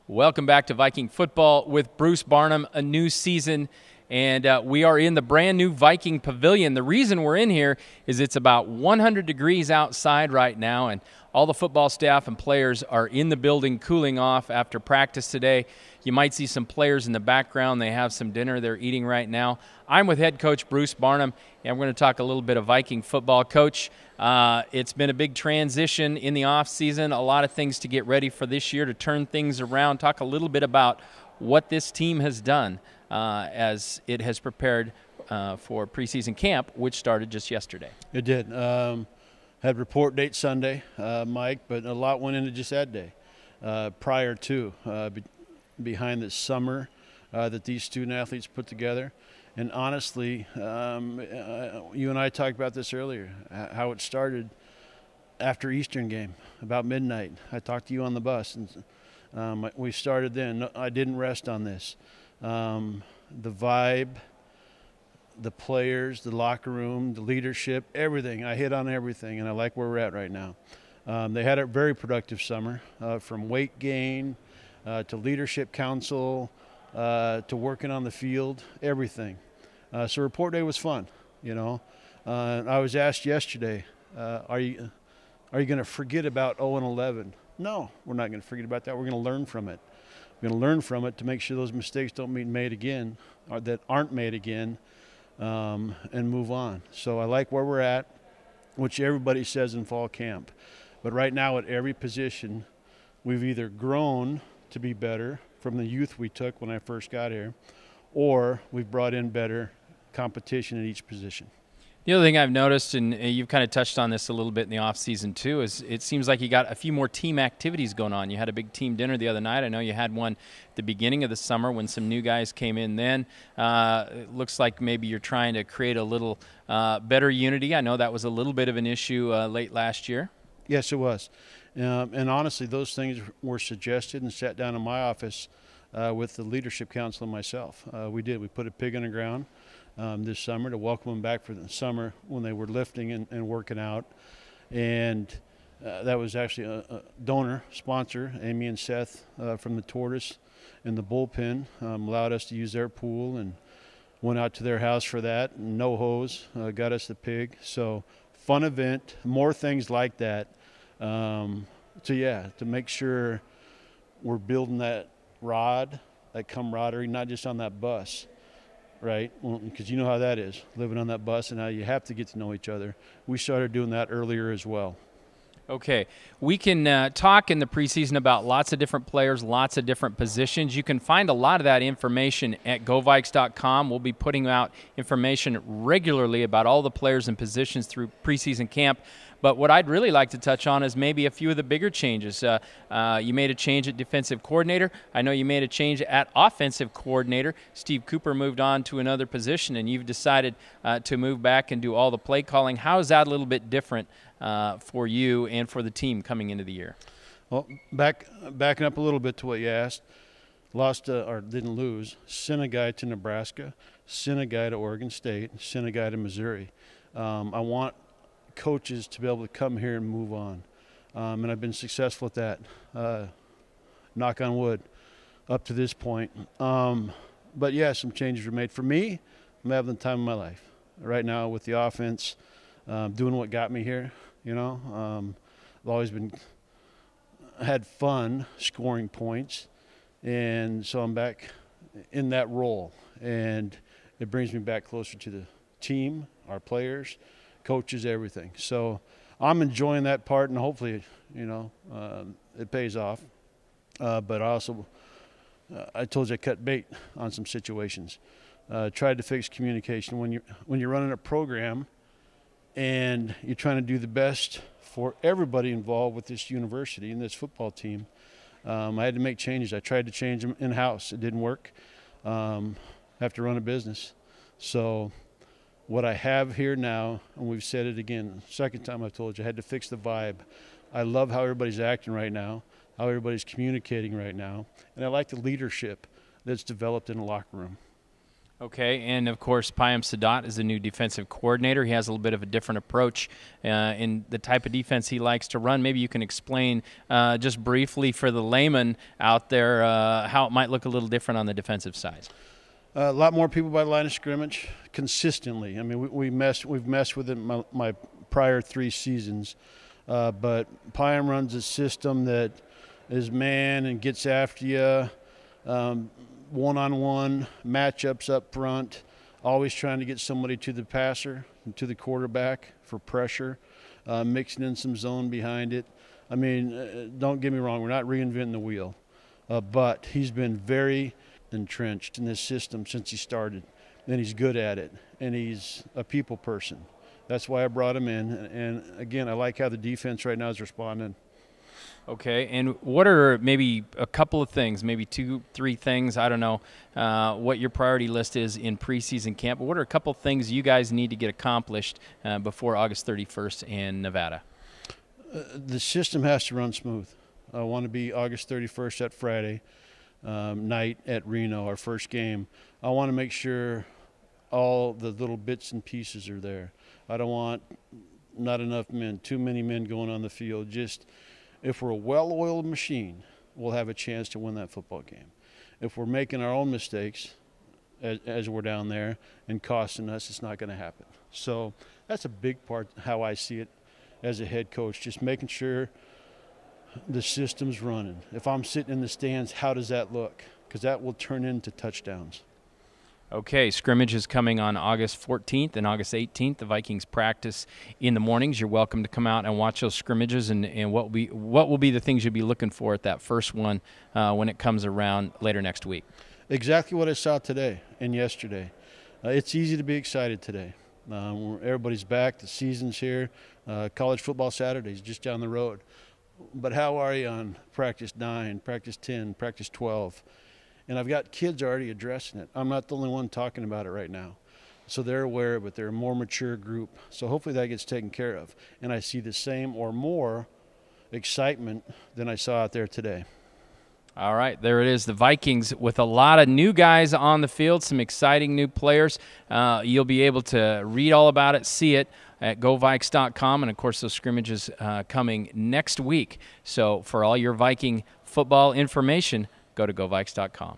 Welcome back to Viking Football with Bruce Barnum, a new season, and we are in the brand new Viking Pavilion. The reason we're in here is it's about 100 degrees outside right now, and all the football staff and players are in the building cooling off after practice today. You might see some players in the background. They have some dinner they're eating right now. I'm with head coach Bruce Barnum, and we're going to talk a little bit of Viking football. Coach, it's been a big transition in the offseason, a lot of things to get ready for this year to turn things around. Talk a little bit about what this team has done as it has prepared for preseason camp, which started just yesterday. It did. Had report date Sunday, Mike, but a lot went into just that day prior to, behind this summer that these student athletes put together. And honestly, you and I talked about this earlier, how it started after Eastern game, about midnight. I talked to you on the bus, and we started then. I didn't rest on this. The vibe, the players, the locker room, the leadership, everything. I hit on everything, and I like where we're at right now. They had a very productive summer, from weight gain to leadership council to working on the field, everything. So report day was fun, you know. I was asked yesterday, are you going to forget about 0-11? No, we're not going to forget about that. We're going to learn from it. We're going to learn from it to make sure those mistakes don't be made again, or that aren't made again, and move on. So I like where we're at, which everybody says in fall camp. But right now at every position, we've either grown to be better from the youth we took when I first got here, or we've brought in better competition in each position. The other thing I've noticed, and you've kind of touched on this a little bit in the offseason too, is it seems like you got a few more team activities going on. You had a big team dinner the other night. I know you had one at the beginning of the summer when some new guys came in then. It looks like maybe you're trying to create a little better unity. I know that was a little bit of an issue late last year. Yes, it was. And honestly, those things were suggested and sat down in my office with the leadership council and myself. We did. We put a pig in the ground this summer to welcome them back for the summer when they were lifting and working out. And that was actually a donor, sponsor, Amy and Seth from the Tortoise and the Bullpen, allowed us to use their pool and went out to their house for that. No hose, got us the pig. So fun event, more things like that. To make sure we're building that that camaraderie, not just on that bus, right? Because you know how that is, living on that bus and how you have to get to know each other. We started doing that earlier as well. Okay, we can talk in the preseason about lots of different players, lots of different positions. You can find a lot of that information at govikes.com. We'll be putting out information regularly about all the players and positions through preseason camp. But what I'd really like to touch on is maybe a few of the bigger changes. You made a change at defensive coordinator. I know you made a change at offensive coordinator. Steve Cooper moved on to another position, and you've decided to move back and do all the play calling. How is that a little bit different for you and for the team coming into the year? Well, backing up a little bit to what you asked, didn't lose, sent a guy to Nebraska, sent a guy to Oregon State, sent a guy to Missouri. I want coaches to be able to come here and move on. And I've been successful at that, knock on wood, up to this point. But yeah, some changes were made. For me, I'm having the time of my life right now with the offense, doing what got me here, you know. I've always had fun scoring points, and so I'm back in that role, and it brings me back closer to the team, our players, coaches, everything. So I'm enjoying that part, and hopefully, you know, it pays off. But also, I told you I cut bait on some situations. Tried to fix communication. When you're running a program and you're trying to do the best for everybody involved with this university and this football team, I had to make changes. I tried to change them in-house. It didn't work. Have to run a business. So what I have here now, and we've said it again, second time I've told you, I had to fix the vibe. I love how everybody's acting right now, how everybody's communicating right now, and I like the leadership that's developed in the locker room. Okay, and of course, Payam Sadat is the new defensive coordinator. He has a little bit of a different approach in the type of defense he likes to run. Maybe you can explain just briefly for the layman out there how it might look a little different on the defensive side. A lot more people by the line of scrimmage consistently. I mean, we've messed with it my prior 3 seasons, but Payam runs a system that is man and gets after you. One-on-one matchups up front, always trying to get somebody to the passer, to the quarterback for pressure, mixing in some zone behind it. I mean, don't get me wrong, we're not reinventing the wheel, but he's been very entrenched in this system since he started, and he's good at it, and he's a people person. That's why I brought him in, and again, I like how the defense right now is responding. Okay, and what are maybe a couple of things, maybe 2-3 things, I don't know what your priority list is in preseason camp, but what are a couple of things you guys need to get accomplished before August 31st in Nevada? The system has to run smooth. I want to be August 31st, that Friday night at Reno, our first game. I want to make sure all the little bits and pieces are there. I don't want not enough men, too many men going on the field. Just if we're a well-oiled machine, we'll have a chance to win that football game. If we're making our own mistakes as we're down there and costing us, it's not going to happen. So that's a big part how I see it as a head coach, just making sure the system's running. If I'm sitting in the stands, how does that look? Because that will turn into touchdowns. Okay, scrimmage is coming on August 14th and August 18th. The Vikings practice in the mornings. You're welcome to come out and watch those scrimmages, and what will be the things you'll be looking for at that first one when it comes around later next week? Exactly what I saw today and yesterday. It's easy to be excited today. Everybody's back. The season's here. College football Saturday's just down the road. But how are you on practice 9, practice 10, practice 12? And I've got kids already addressing it. I'm not the only one talking about it right now. So they're aware of it. They're a more mature group. So hopefully that gets taken care of. And I see the same or more excitement than I saw out there today. All right, there it is, the Vikings with a lot of new guys on the field, some exciting new players. You'll be able to read all about it, see it at GoVikes.com, and, of course, those scrimmages coming next week. So for all your Viking football information, go to GoVikes.com.